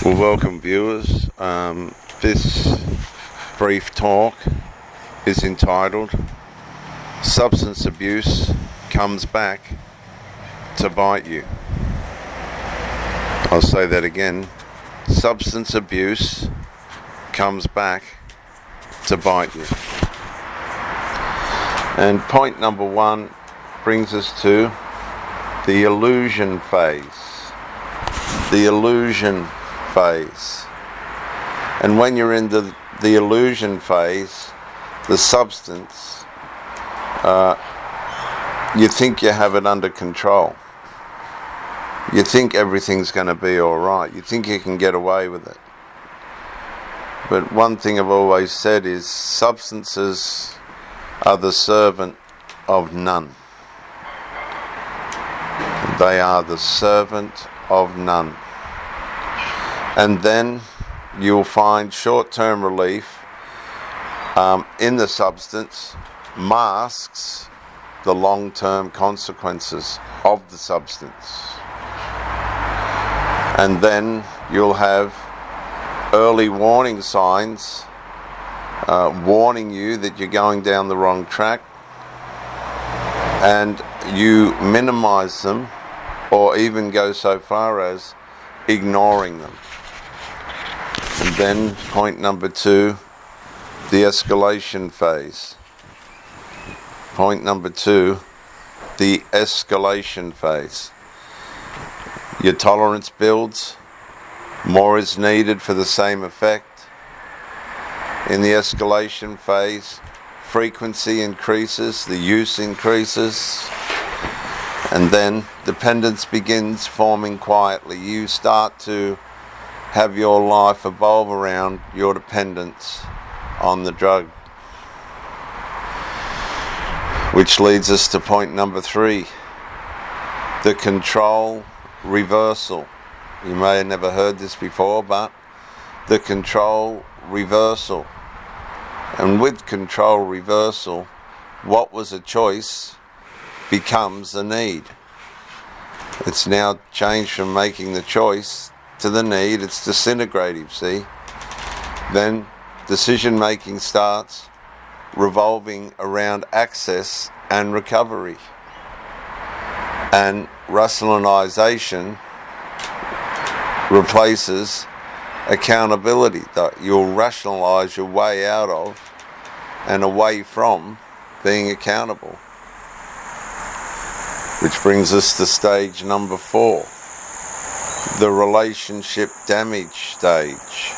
Well, welcome viewers. This brief talk is entitled Substance Abuse Comes Back to Bite You. I'll say that again. Substance abuse comes back to bite you. And point number one brings us to the illusion phase. The illusion phase. And when you're in the illusion phase, the substance, you think you have it under control. You think everything's going to be alright. You think you can get away with it. But one thing I've always said is substances are the servant of none. They are the servant of none. And then you'll find short-term relief in the substance masks the long-term consequences of the substance. And then you'll have early warning signs warning you that you're going down the wrong track, and you minimize them or even go so far as ignoring them. And then point number two, the escalation phase. Point number two, the escalation phase. Your tolerance builds, more is needed for the same effect. In the escalation phase, frequency increases, the use increases, and then dependence begins forming quietly. You start to have your life evolve around your dependence on the drug. Which leads us to point number three, the control reversal. You may have never heard this before, but the control reversal. And with control reversal, what was a choice becomes a need. It's now changed from making the choice to the need. It's disintegrative, see? Then decision making starts revolving around access and recovery. And rationalization replaces accountability, that you'll rationalize your way out of and away from being accountable. Which brings us to stage number four, the relationship damage stage.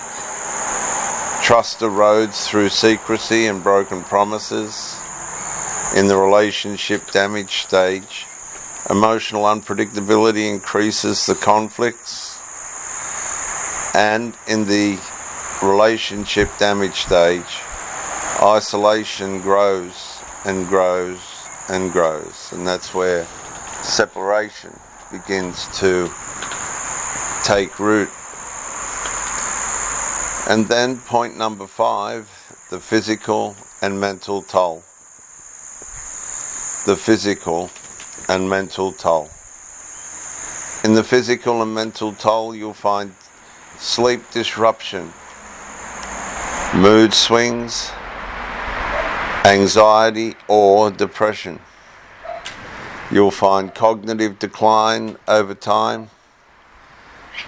Trust erodes through secrecy and broken promises. In the relationship damage stage, emotional unpredictability increases the conflicts. And in the relationship damage stage, isolation grows and grows and grows. And that's where separation begins to take root. And then point number five, the physical and mental toll. The physical and mental toll. In the physical and mental toll, you'll find sleep disruption, mood swings, anxiety or depression. You'll find cognitive decline over time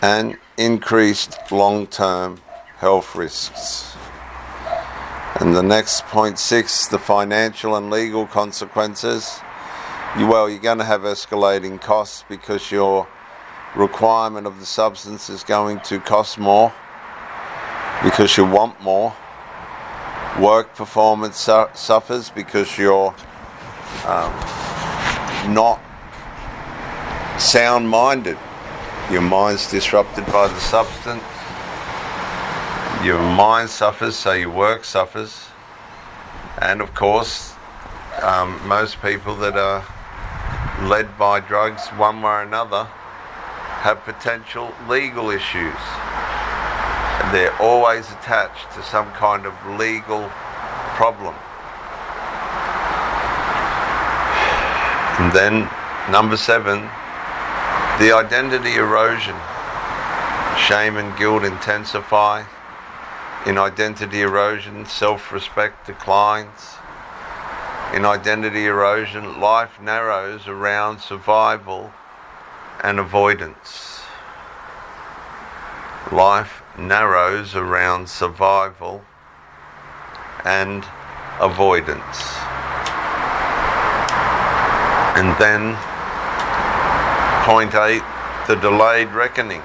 and increased long-term health risks. And the next point six, the financial and legal consequences. You're going to have escalating costs because your requirement of the substance is going to cost more because you want more. Work performance suffers because you're not sound-minded. Your mind's disrupted by the substance. Your mind suffers, so your work suffers. And of course, most people that are led by drugs one way or another have potential legal issues. And they're always attached to some kind of legal problem. And then, number 7, the identity erosion Shame and guilt intensify. In identity erosion, self-respect declines. In identity erosion, life narrows around survival and avoidance. Life narrows around survival and avoidance. And then, point 8, the delayed reckoning.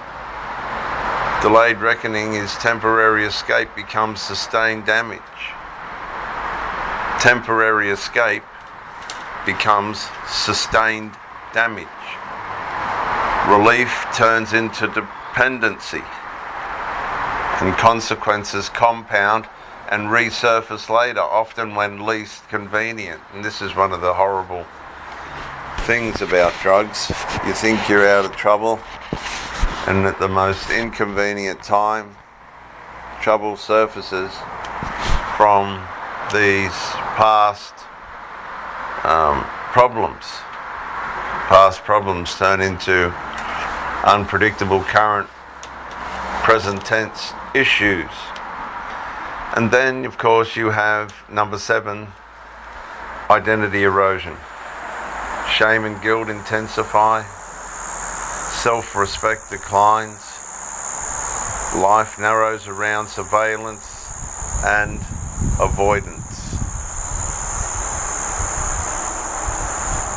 Delayed reckoning is temporary escape becomes sustained damage. Temporary escape becomes sustained damage. Relief turns into dependency, and consequences compound and resurface later, often when least convenient. And this is one of the horrible things about drugs. You think you're out of trouble, and at the most inconvenient time, trouble surfaces from these past problems. Past problems turn into unpredictable current present tense issues. And then, of course, you have number 7, identity erosion. Shame and guilt intensify. Self-respect declines. Life narrows around surveillance and avoidance.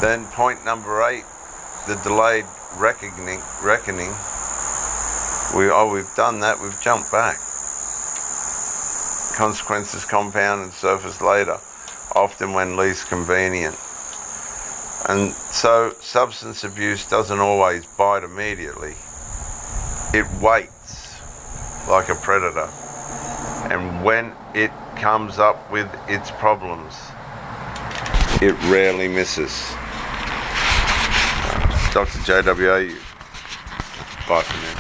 Then point number 8, the delayed reckoning. We've done that, we've jumped back. Consequences compound and surface later, often when least convenient. And so substance abuse doesn't always bite immediately. It waits like a predator. And when it comes up with its problems, it rarely misses. Dr. J.W. Ayoub. Bye for now.